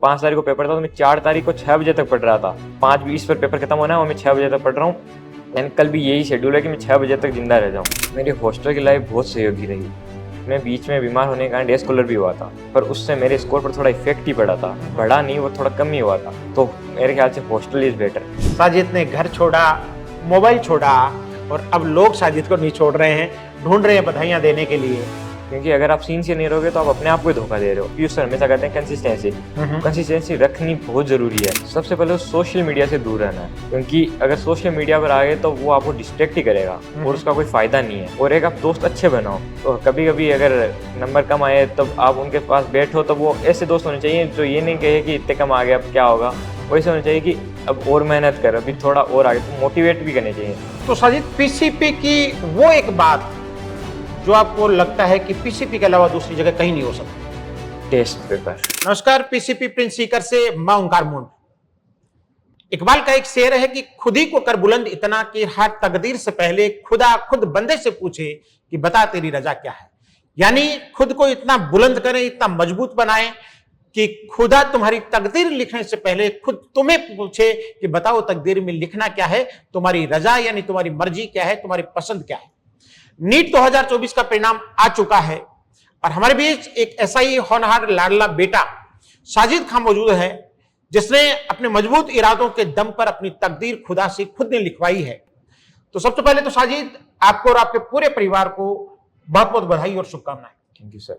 5 तारीख को पेपर था तो मैं 4 तारीख को 6 बजे तक पढ़ रहा था। 5:20 पर पेपर खत्म होना है और मैं 6 बजे तक पढ़ रहा हूँ। एंड कल भी यही शेड्यूल है कि मैं 6 बजे तक जिंदा रह जाऊँ। मेरी हॉस्टल की लाइफ बहुत सहयोगी रही। मैं बीच में बीमार होने के कारण डे स्कॉलर भी हुआ था, पर उससे मेरे स्कोर पर थोड़ा इफेक्ट ही पड़ा था, बढ़ा नहीं, वो थोड़ा कम ही हुआ था। तो मेरे ख्याल से हॉस्टल इज बेटर। साजिद ने घर छोड़ा, मोबाइल छोड़ा और अब लोग साजिद को नहीं छोड़ रहे हैं, ढूंढ रहे हैं बधाइयां देने के लिए। क्योंकि अगर आप सीन से नहीं रहोगे तो आप अपने आप को ही धोखा दे रहे हो। पीयूष सर हमेशा कहते हैं कंसिस्टेंसी रखनी बहुत जरूरी है। सबसे पहले सोशल मीडिया से दूर रहना है, क्योंकि अगर सोशल मीडिया पर आ गए तो वो आपको डिस्ट्रैक्ट ही करेगा और उसका कोई फायदा नहीं है। और एक आप दोस्त अच्छे बनाओ, तो कभी कभी अगर नंबर कम आए तब आप उनके पास बैठो तो वो ऐसे दोस्त होने चाहिए जो ये नहीं कहे कि इतने कम आ गए अब क्या होगा। वैसे होना चाहिए कि अब और मेहनत कर, अभी थोड़ा और आगे, तो मोटिवेट भी करने चाहिए। तो साजिद, पीसीपी की वो एक बात जो आपको लगता है कि पीसीपी के अलावा दूसरी जगह कहीं नहीं हो सकती? Test paper. नमस्कार, पीसीपी प्रिंस सीकर से मैं ओंकार मुंड। इकबाल का एक शेर है कि खुद ही को कर बुलंद इतना कि हर तकदीर से पहले खुदा खुद बंदे से पूछे कि बता तेरी रजा क्या है। यानी खुद को इतना बुलंद करें, इतना मजबूत बनाएं कि खुदा तुम्हारी तकदीर लिखने से पहले खुद तुम्हें पूछे कि बताओ तकदीर में लिखना क्या है, तुम्हारी रजा यानी तुम्हारी मर्जी क्या है, तुम्हारी पसंद क्या है। नीट 2024 का परिणाम आ चुका है और हमारे बीच एक ऐसा ही होनहार लाडला बेटा साजिद खान मौजूद है जिसने अपने मजबूत इरादों के दम पर अपनी तकदीर खुदा से खुद ने लिखवाई है। तो सबसे पहले तो साजिद, आपको और आपके पूरे परिवार को बहुत बहुत बधाई और शुभकामनाएं। Thank you sir.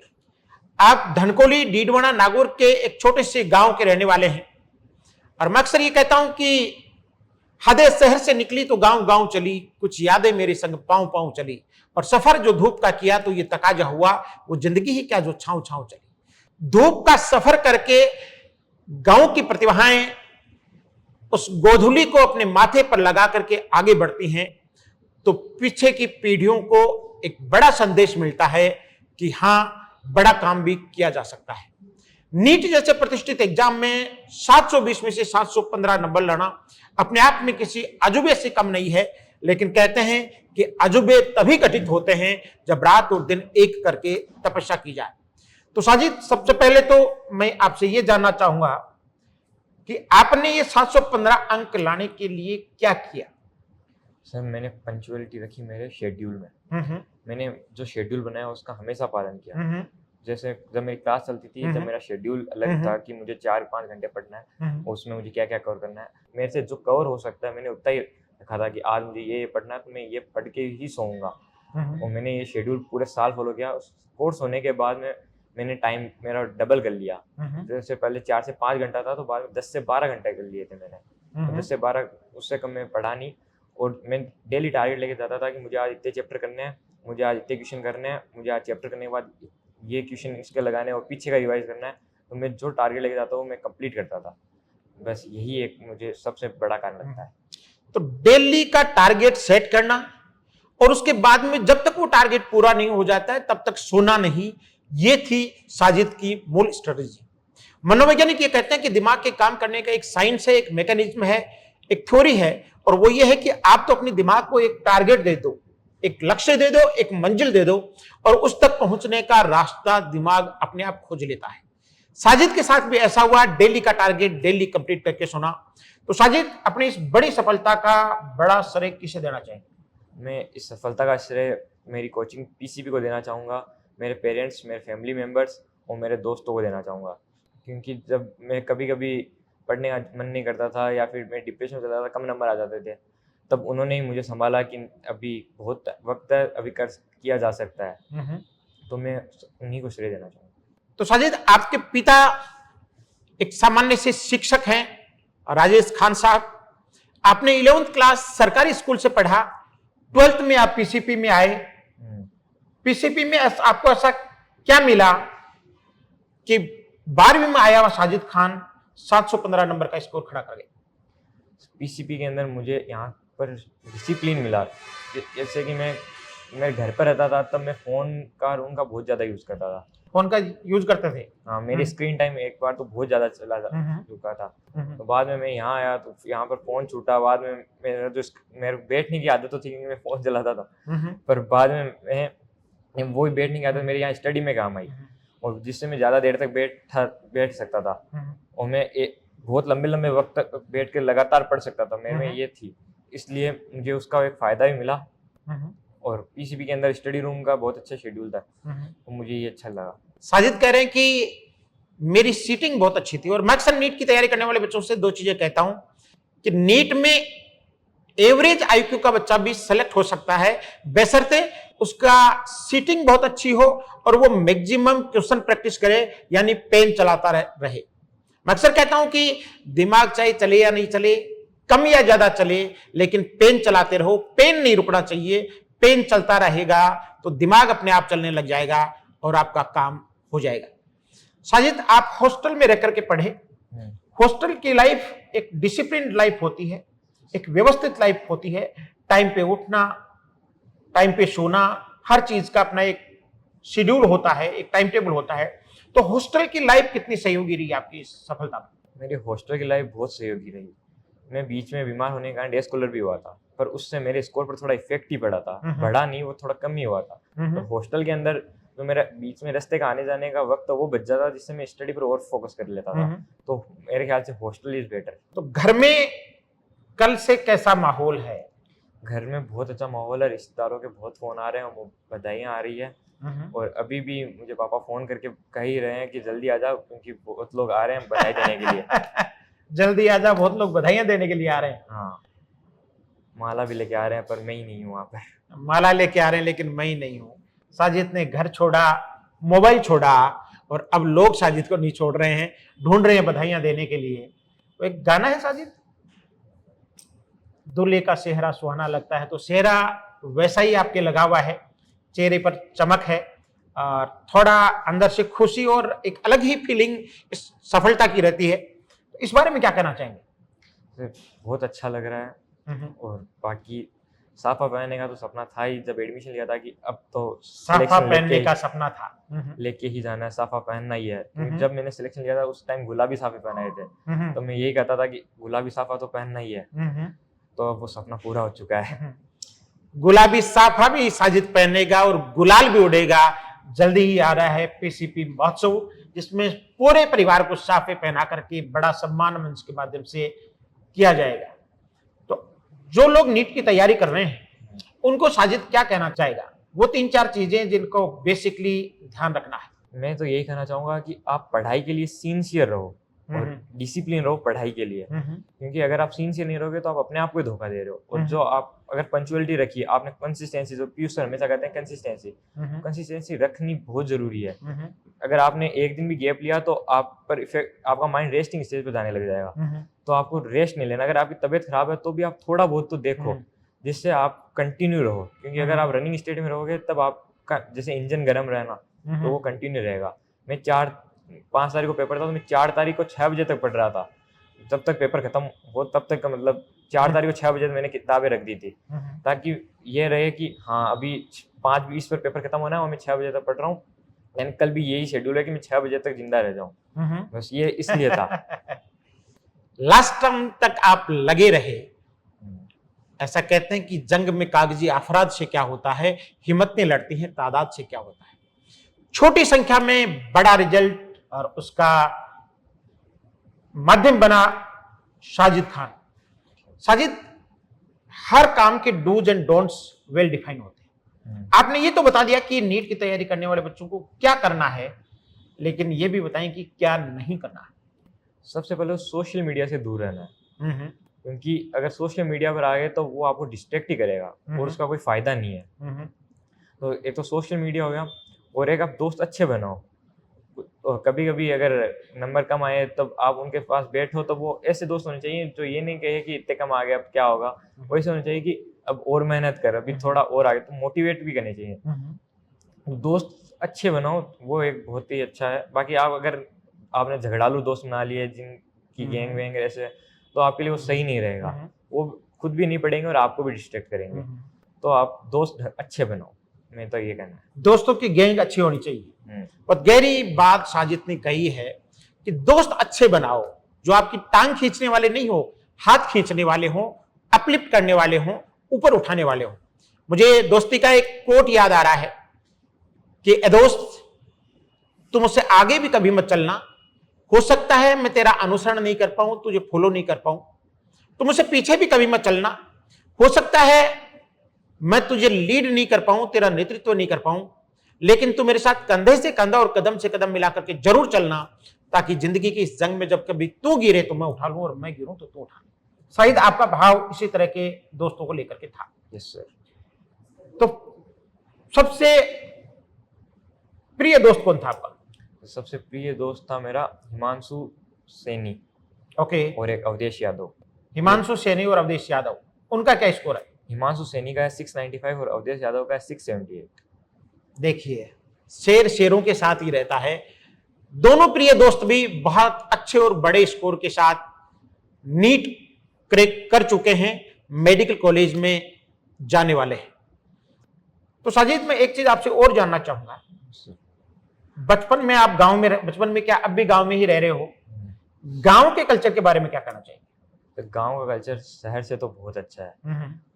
आप धनकोली डीडवाना नागौर के एक छोटे से गांव के रहने वाले हैं और मैं अक्सर ये कहता हूं कि हदे शहर से निकली तो गांव गांव चली, कुछ यादें मेरे संग पांव पांव चली, और सफर जो धूप का किया तो ये तकाजा हुआ, वो जिंदगी ही क्या जो छांव छांव चली। धूप का सफर करके गांव की प्रतिभाएं उस गोधूली को अपने माथे पर लगा करके आगे बढ़ती हैं, तो पीछे की पीढ़ियों को एक बड़ा संदेश मिलता है कि हां, बड़ा काम भी किया जा सकता है। नीट जैसे प्रतिष्ठित एग्जाम में 720 में से 715 नंबर लाना अपने आप में किसी अजूबे से कम नहीं है, लेकिन कहते हैं कि अजूबे तभी घटित होते हैं जब रात और दिन एक करके तपस्या की जाए। तो साजिद, सबसे पहले तो मैं आपसे यह जानना चाहूंगा कि आपने ये 715 अंक लाने के लिए क्या किया? सर मैंने पंक्चुअलिटी रखी मेरे शेड्यूल में। मैंने जो शेड्यूल बनाया उसका हमेशा पालन किया। जैसे जब मेरी क्लास चलती थी तब मेरा शेड्यूल अलग था कि मुझे 4-5 घंटे पढ़ना है, उसमें मुझे क्या क्या कवर करना है। मेरे से जो कवर हो सकता है मैंने उतना ही रखा था कि आज मुझे ये पढ़ना है तो मैं ये पढ़ के ही सोऊंगा। और मैंने ये शेड्यूल पूरे साल फॉलो किया। कोर्स होने के बाद में मैंने टाइम मेरा डबल कर लिया। जैसे पहले 4 से 5 घंटा था तो बाद में 10 से 12 घंटे कर लिए थे मैंने। तो 10 से 12, उससे कम मैं पढ़ा नहीं। और मैं डेली टारगेट लेके जाता था कि मुझे आज इतने चैप्टर करने हैं, मुझे आज इतने क्वेश्चन करने हैं, मुझे आज चैप्टर करने के बाद ये क्वेश्चन इसके लगाने और पीछे का रिवाइज करना है। तो मैं जो टारगेट लेके जाता हूँ मैं कंप्लीट करता था। बस यही एक मुझे सबसे बड़ा कारण लगता है। तो डेली का टारगेट सेट करना और उसके बाद में जब तक वो टारगेट पूरा नहीं हो जाता है तब तक सोना नहीं, ये थी साजिद की मूल स्ट्रेटेजी। मनोवैज्ञानिक ये कहते हैं कि दिमाग के काम करने का एक साइंस है, एक मैकेनिज्म है, एक थ्योरी है, और वो ये है कि आप तो अपने दिमाग को एक टारगेट दे दो, एक लक्ष्य दे दो, एक मंजिल दे दो, और उस तक पहुंचने का रास्ता दिमाग अपने आप खोज लेता है। साजिद के साथ भी ऐसा हुआ, डेली का टारगेट डेली कंप्लीट करके सोना। तो साजिद, अपनी इस बड़ी सफलता का बड़ा श्रेय किसे देना चाहिए? मैं इस सफलता का श्रेय मेरी कोचिंग पीसीपी को देना चाहूँगा, मेरे पेरेंट्स, मेरे फैमिली मेम्बर्स और मेरे दोस्तों को देना चाहूँगा। क्योंकि जब मैं कभी कभी पढ़ने का मन नहीं करता था या फिर मैं डिप्रेशन में चला था, कम नंबर आ जाते थे, तब उन्होंने ही मुझे संभाला कि अभी बहुत वक्त है, अभी किया जा सकता है। तो मैं उन्हीं को श्रेय देना चाहूँगा। तो साजिद, आपके पिता एक सामान्य से शिक्षक हैं, राजेश खान साहब। आपने 11th क्लास सरकारी स्कूल से पढ़ा, 12th में आप पीसीपी में आए। पीसीपी में आपको ऐसा क्या मिला कि 12वीं में आया हुआ साजिद खान 715 नंबर का स्कोर खड़ा कर गया? पीसीपी के अंदर मुझे यहाँ पर डिसिप्लिन मिला। जैसे कि मैं घर पर रहता था तब मैं फ़ोन का रूम का बहुत ज़्यादा यूज़ करता था। फोन का यूज करते थे? हाँ, मेरी स्क्रीन टाइम एक बार तो बहुत ज़्यादा चला चुका था। तो बाद में मैं यहाँ आया तो यहाँ पर फ़ोन छूटा। बाद में मेरे बैठने की आदत तो थी क्योंकि मैं फ़ोन चलाता था, पर बाद में मैं वही बैठने की आदत मेरी यहाँ स्टडी में काम आई। और जिससे मैं ज़्यादा देर तक बैठ सकता था, और मैं बहुत लंबे लंबे वक्त तक बैठ के लगातार पढ़ सकता था। मैं ये थी, इसलिए मुझे उसका एक फ़ायदा भी मिला। और पीसीबी के अंदर स्टडी रूम का बहुत अच्छा शेड्यूल था, तो मुझे ये अच्छा लगा। साजिद कह रहे हैं कि मेरी सीटिंग बहुत अच्छी थी, और मैं अक्सर नीट की तैयारी करने वाले बच्चों से 2 चीजें कहता हूं कि नीट में एवरेज आईक्यू का बच्चा भी सेलेक्ट हो सकता है, बशर्ते उसका सीटिंग बहुत अच्छी हो और वो मैक्सिमम क्वेश्चन प्रैक्टिस करे, यानी पेन चलाता रहे। मैं अक्सर कहता हूं कि दिमाग चाहे चले या नहीं चले, कम या ज्यादा चले, लेकिन पेन चलाते रहो, पेन नहीं रुकना चाहिए। पेन चलता रहेगा तो दिमाग अपने आप चलने लग जाएगा और आपका काम हो जाएगा। साजिद, आप हॉस्टल में रहकर के पढ़े। हॉस्टल की लाइफ एक डिसिप्लिन लाइफ होती है, एक व्यवस्थित लाइफ होती है। टाइम पे उठना, टाइम पे सोना, हर चीज का अपना एक शेड्यूल होता है, एक टाइम टेबल होता है। तो हॉस्टल की लाइफ कितनी सहयोगी रही आपकी इस सफलता में? मेरी हॉस्टल की लाइफ बहुत सहयोगी रही। मैं बीच में बीमार होने के कारण डे स्कॉलर भी हुआ था, पर उससे मेरे स्कोर पर थोड़ा इफेक्ट ही पड़ा था, बढ़ा नहीं, वो थोड़ा कम ही हुआ था। तो हॉस्टल के अंदर जो मेरा बीच में रास्ते का आने जाने का वक्त वो बच जाता, जिससे मैं स्टडी पर और फोकस कर लेता था। तो मेरे ख्याल से हॉस्टल इज बेटर। तो घर में कल से कैसा माहौल है? घर में बहुत अच्छा माहौल है, रिश्तेदारों के बहुत फोन आ रहे हैं, बधाइयाँ आ रही है। और अभी भी मुझे पापा फोन करके कह ही रहे हैं कि जल्दी आ जाओ, क्योंकि बहुत लोग आ रहे हैं बधाई देने के लिए। जल्दी आ जाओ, बहुत लोग बधाइयां देने के लिए आ रहे हैं। हाँ, माला भी लेके आ रहे हैं, पर मैं ही नहीं हूँ वहाँ पर। माला लेके आ रहे हैं, लेकिन मैं ही नहीं हूँ। साजिद ने घर छोड़ा, मोबाइल छोड़ा, और अब लोग साजिद को नहीं छोड़ रहे हैं, ढूंढ रहे हैं बधाइयां देने के लिए। तो एक गाना है साजिद, दूल्हे का सेहरा सुहाना लगता है, तो सेहरा वैसा ही आपके लगा हुआ है, चेहरे पर चमक है, और थोड़ा अंदर से खुशी और एक अलग ही फीलिंग इस सफलता की रहती है। इस बारे में क्या कहना चाहेंगे? बहुत अच्छा लग रहा है। और बाकी साफा पहनने का तो सपना था ही, जब एडमिशन लिया था कि अब तो साफा पहनने का सपना था, लेके ही जाना है, साफा पहनना ही है। जब मैंने सिलेक्शन लिया था उस टाइम गुलाबी साफे पहनाए थे, तो मैं यही कहता था कि गुलाबी साफा तो पहनना ही है। तो अब वो सपना पूरा हो चुका है। गुलाबी साफा भी साजिद पहनेगा और गुलाल भी उड़ेगा। जल्दी ही आ रहा है पीसीपी महोत्सव, जिसमें पूरे परिवार को साफे पहना करके बड़ा सम्मान मंच के माध्यम से किया जाएगा। तो जो लोग नीट की तैयारी कर रहे हैं उनको साजिद क्या कहना चाहेगा? वो 3-4 चीजें जिनको बेसिकली ध्यान रखना है। मैं तो यही कहना चाहूंगा कि आप पढ़ाई के लिए सिंसियर रहो और डिसिप्लिन रहो पढ़ाई के लिए, क्योंकि अगर आप सिंसियर नहीं रहोगे तो आप अपने आप को धोखा दे रहे हो। और जो आप अगर पंचुअलिटी रखी, आपने कंसिस्टेंसी, जो पीयूष सर हमेशा कहते हैं कंसिस्टेंसी रखनी बहुत जरूरी है। अगर आपने एक दिन भी गैप लिया तो आप पर इफेक्ट, आपका माइंड रेस्टिंग स्टेज पर जाने लग जाएगा। तो आपको रेस्ट नहीं लेना। अगर आपकी तबीयत खराब है तो भी आप थोड़ा बहुत तो देखो, जिससे आप कंटिन्यू रहो, क्योंकि अगर आप रनिंग स्टेट में रहोगे तब आपका जैसे इंजन गर्म रहना, तो वो कंटिन्यू रहेगा। मैं 5 तारीख को पेपर था, तो मैं 4 तारीख को 6 बजे तक पढ़ रहा था। जब तक पेपर खत्म हो तब तक का, मतलब 4 तारीख को 6 बजे मैंने किताबें रख दी थी, ताकि ये रहे कि हाँ अभी 5:20 पर पेपर खत्म होना है और मैं 6 बजे तक पढ़ रहा हूँ, यानी कल भी यही शेड्यूल है कि मैं 6 बजे तक जिंदा रह जाऊँ। बस ये इसलिए था। लास्ट टाइम तक आप लगे रहे। ऐसा कहते हैं कि जंग में कागजी अफराद से क्या होता है, हिम्मतें लड़ती हैं तादाद से क्या होता है। छोटी संख्या में बड़ा रिजल्ट, और उसका माध्यम बना साजिद खान। साजिद, हर काम के do's and don'ts well define होते हैं। आपने ये तो बता दिया कि नीट की तैयारी करने वाले बच्चों को क्या करना है, लेकिन ये भी बताएं कि क्या नहीं करना है। सबसे पहले सोशल मीडिया से दूर रहना है, क्योंकि अगर सोशल मीडिया पर आ गए तो वो आपको डिस्ट्रैक्ट ही करेगा और उसका कोई फायदा नहीं है। तो एक तो सोशल मीडिया हो गया, और एक आप दोस्त अच्छे बनाओ। और कभी कभी अगर नंबर कम आए तब आप उनके पास बैठो, तो वो ऐसे दोस्त होने चाहिए जो ये नहीं कहे कि इतने कम आ गए अब क्या होगा, वैसे होने चाहिए कि अब और मेहनत कर, अभी थोड़ा और आगे, तो मोटिवेट भी करने चाहिए। दोस्त अच्छे बनाओ, वो एक बहुत ही अच्छा है। बाकी आप अगर आपने झगड़ालू दोस्त बना लिए जिनकी गैंग वैंग ऐसे, तो आपके लिए वो सही नहीं रहेगा। वो खुद भी नहीं पढ़ेंगे और आपको भी डिस्ट्रैक्ट करेंगे। तो आप दोस्त अच्छे बनाओ, मैं तो ये कहना है। दोस्तों की गैंग अच्छी होनी चाहिए। और गहरी बात साजिद ने कही है कि दोस्त अच्छे बनाओ, जो आपकी टांग खींचने वाले नहीं हो, हाथ खींचने वाले हो, अपलिफ्ट करने वाले हो, ऊपर उठाने वाले हो। मुझे दोस्ती का एक कोट याद आ रहा है कि ए दोस्त, तुम मुझसे आगे भी कभी मत चलना। हो सकता है मैं तेरा अनुसरण नहीं कर पाऊं, तुझे फॉलो नहीं कर पाऊं। तुम मुझसे पीछे भी कभी मत चलना। हो सकता है मैं तुझे लीड नहीं कर पाऊं, तेरा नेतृत्व नहीं कर पाऊं, लेकिन तू मेरे साथ कंधे से कंधा और कदम से कदम मिलाकर के जरूर चलना, ताकि जिंदगी की इस जंग में जब कभी तू गिरे तो मैं उठा लूं, और मैं गिरूं तो तू उठा ले। शायद आपका भाव इसी तरह के दोस्तों को लेकर के था। Yes sir. तो सबसे प्रिय दोस्त कौन था आपका? सबसे प्रिय दोस्त था मेरा हिमांशु सैनी ओके। और एक अवधेश यादव। हिमांशु सैनी और अवधेश यादव, उनका क्या स्कोर है? हिमांशु सैनी का है 695 और अवधेश यादव का है 678। देखिए, शेर शेरों के साथ ही रहता है। दोनों प्रिय दोस्त भी बहुत अच्छे और बड़े स्कोर के साथ नीट क्रैक कर चुके हैं, मेडिकल कॉलेज में जाने वाले हैं। तो साजिद, मैं एक चीज आपसे और जानना चाहूंगा। बचपन में आप गांव में, बचपन में क्या अब भी गांव में ही रह रहे हो? गांव के कल्चर के बारे में क्या कहना चाहिए? तो गांव का कल्चर शहर से तो बहुत अच्छा है।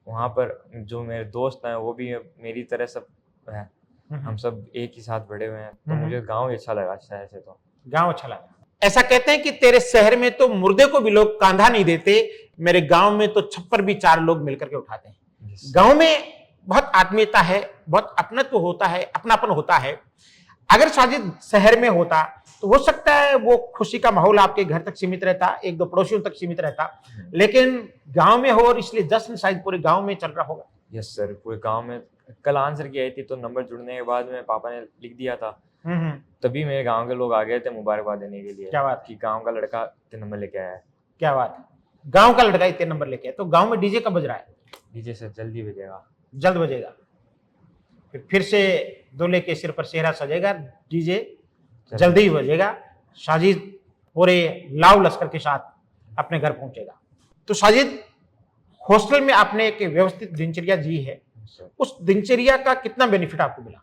वहाँ पर जो मेरे दोस्त हैं वो भी मेरी तरह सब है, हम सब एक ही साथ बड़े हुए हैं, तो मुझे गांव ही अच्छा लगा शहर से। तो गांव अच्छा लगा। ऐसा कहते हैं कि तेरे शहर में तो मुर्दे को भी लोग कांधा नहीं देते, मेरे गांव में तो छप्पर भी 4 लोग मिलकर के उठाते हैं। गांव में बहुत आत्मीयता है, बहुत अपनत्व होता है, अपनापन होता है। अगर साजिद शहर में होता तो हो सकता है वो खुशी का माहौल आपके घर तक सीमित रहता, 1-2 पड़ोसियों तक सीमित रहता, लेकिन गांव में हो और इसलिए जश्न शायद पूरे गांव में चल रहा होगा। यस सर, पूरे गांव में। कल आंसर की आई थी तो नंबर जुड़ने के बाद में पापा ने लिख दिया था, तभी मेरे गांव के लोग आ गए थे मुबारकबाद देने के लिए। क्या बात कि गांव का लड़का इतने नंबर लेके आया है। क्या बात है, गांव का लड़का इतने नंबर लेके आया। तो गांव में डीजे कब बज रहा है? डीजे से जल्दी बजेगा। जल्द बजेगा। फिर से दूल्हे के सिर पर सेहरा सजेगा, डीजे जल्दी ही बजेगा। साजिद पूरे लाव लश्कर के साथ अपने घर पहुंचेगा। तो साजिद, हॉस्टल में आपने एक व्यवस्थित दिनचर्या जी है, उस दिनचर्या का कितना बेनिफिट आपको मिला?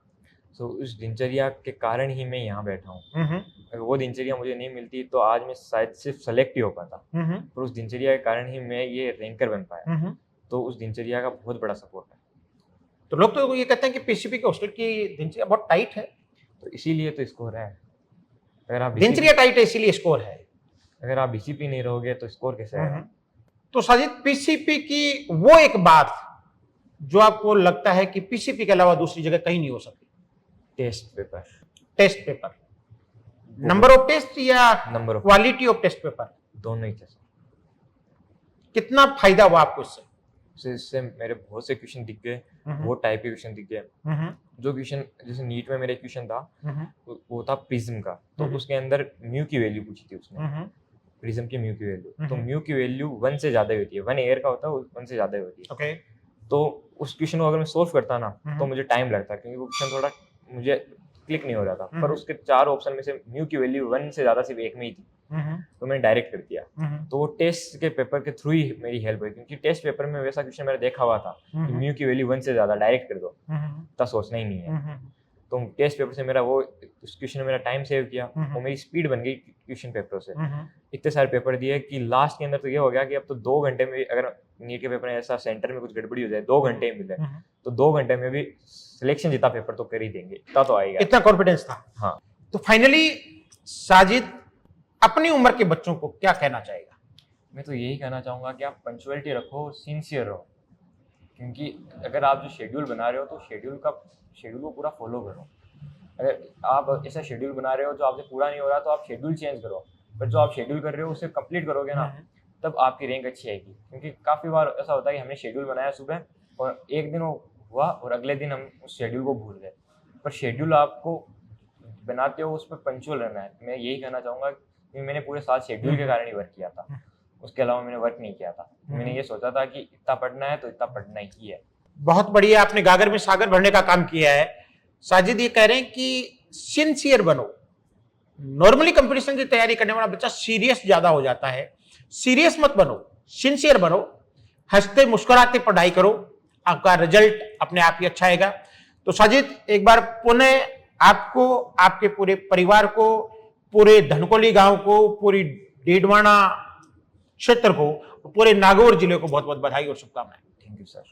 तो उस दिनचर्या के कारण ही मैं यहाँ बैठा हूँ। अगर वो दिनचर्या मुझे नहीं मिलती तो आज मैं शायद सिर्फ सेलेक्ट ही हो पाता, पर उस दिनचर्या के कारण ही मैं ये रैंकर बन पाया। तो उस दिनचर्या का बहुत बड़ा सपोर्ट है। तो लोग तो ये कहते हैं कि पीसीपी के हॉस्टल की दिनचर्या बहुत टाइट है, तो इसीलिए तो स्कोर है। अगर आप दिनचर्या टाइट है इसीलिए स्कोर है। अगर आप बीसीपी नहीं रहोगे तो स्कोर कैसे है? तो साजिद, पीसीपी की वो एक बात जो आपको लगता है कि पीसीपी के अलावा दूसरी जगह कहीं नहीं हो सकती? Test paper. Test paper, number of test या number of quality of test paper? दोनों ही थे। कितना फायदा हुआ आपको इससे? इससे मेरे बहुत से क्वेश्चन दिख गए, वो टाइप के क्वेश्चन दिख गए। जो क्वेश्चन जैसे नीट में मेरे क्वेश्चन था वो था प्रिज्म का, तो उसके अंदर म्यू की वैल्यू पूछी थी उसने, प्रिज्म की म्यू की वैल्यू। तो म्यू की वैल्यू 1 से ज्यादा होती है, 1 एयर का होता है, 1 से ज्यादा होती है। ओके। तो उस क्वेश्चन को अगर मैं सोल्व करता ना तो मुझे टाइम लगता, क्योंकि वो क्वेश्चन थोड़ा मुझे क्लिक नहीं हो रहा था। पर उसके 4 ऑप्शन में से म्यू की वैल्यू 1 से ज्यादा सिर्फ एक में ही थी, तो मैंने डायरेक्ट कर दिया। तो वो टेस्ट के पेपर के थ्रू ही मेरी हेल्प हुई, क्योंकि टेस्ट पेपर में वैसा क्वेश्चन मैंने देखा हुआ था कि म्यू की वैल्यू 1 से ज्यादा डायरेक्ट कर दो, इतना सोचना ही नहीं है। तो टेस्ट पेपर से मेरा वो उस क्वेश्चन में मेरा टाइम सेव किया, वो मेरी स्पीड बन गई क्वेश्चन पेपरों से। इतने सारे पेपर दिए कि लास्ट के अंदर तो ये हो गया कि अब तो 2 घंटे में, अगर नीट के पेपर में ऐसा सेंटर में कुछ गड़बड़ी हो जाए 2 घंटे ही मिले, तो 2 घंटे में भी सिलेक्शन जितना पेपर तो कर ही देंगे, इतना तो आएगा। इतना कॉन्फिडेंस था। हाँ। तो फाइनली साजिद अपनी उम्र के बच्चों को क्या कहना चाहेगा? मैं तो यही कहना चाहूँगा कि आप पंचुअलिटी रखो, सिंसियर रहो, क्योंकि अगर आप जो शेड्यूल बना रहे हो तो शेड्यूल को पूरा फॉलो करो। अगर आप ऐसा शेड्यूल बना रहे हो जो आपसे पूरा नहीं हो रहा तो आप शेड्यूल चेंज करो, पर जो आप शेड्यूल कर रहे हो उसे कंप्लीट करोगे ना, तब आपकी रैंक अच्छी आएगी। क्योंकि काफ़ी बार ऐसा होता है कि हमने शेड्यूल बनाया सुबह और एक दिन वो हुआ और अगले दिन हम उस शेड्यूल को भूल गए। पर शेड्यूल आपको बनाते हो उस पर पंचुअल रहना है। मैं यही कहना चाहूँगा कि मैंने पूरे साल शेड्यूल के कारण ही वर्क किया था, उसके अलावा मैंने वर्क नहीं किया था। मैंने ये सोचा था कि इतना पढ़ना है तो इतना पढ़ना ही है। बहुत बढ़िया, आपने गागर में सागर भरने का काम किया है। साजिद ये कह रहे हैं कि सिंसियर बनो। नॉर्मली कंपटीशन की तैयारी करने वाला बच्चा सीरियस ज्यादा हो जाता है, सीरियस मत बनो, सिंसियर बनो, हंसते मुस्कुराते पढ़ाई करो, आपका रिजल्ट अपने आप ही अच्छा आएगा। तो साजिद एक बार पुनः आपको, आपके पूरे परिवार को, पूरे धनकोली गांव को, पूरी डीडवाना क्षेत्र को, पूरे नागौर जिले को बहुत बहुत बधाई और शुभकामनाएं। Thank you sir.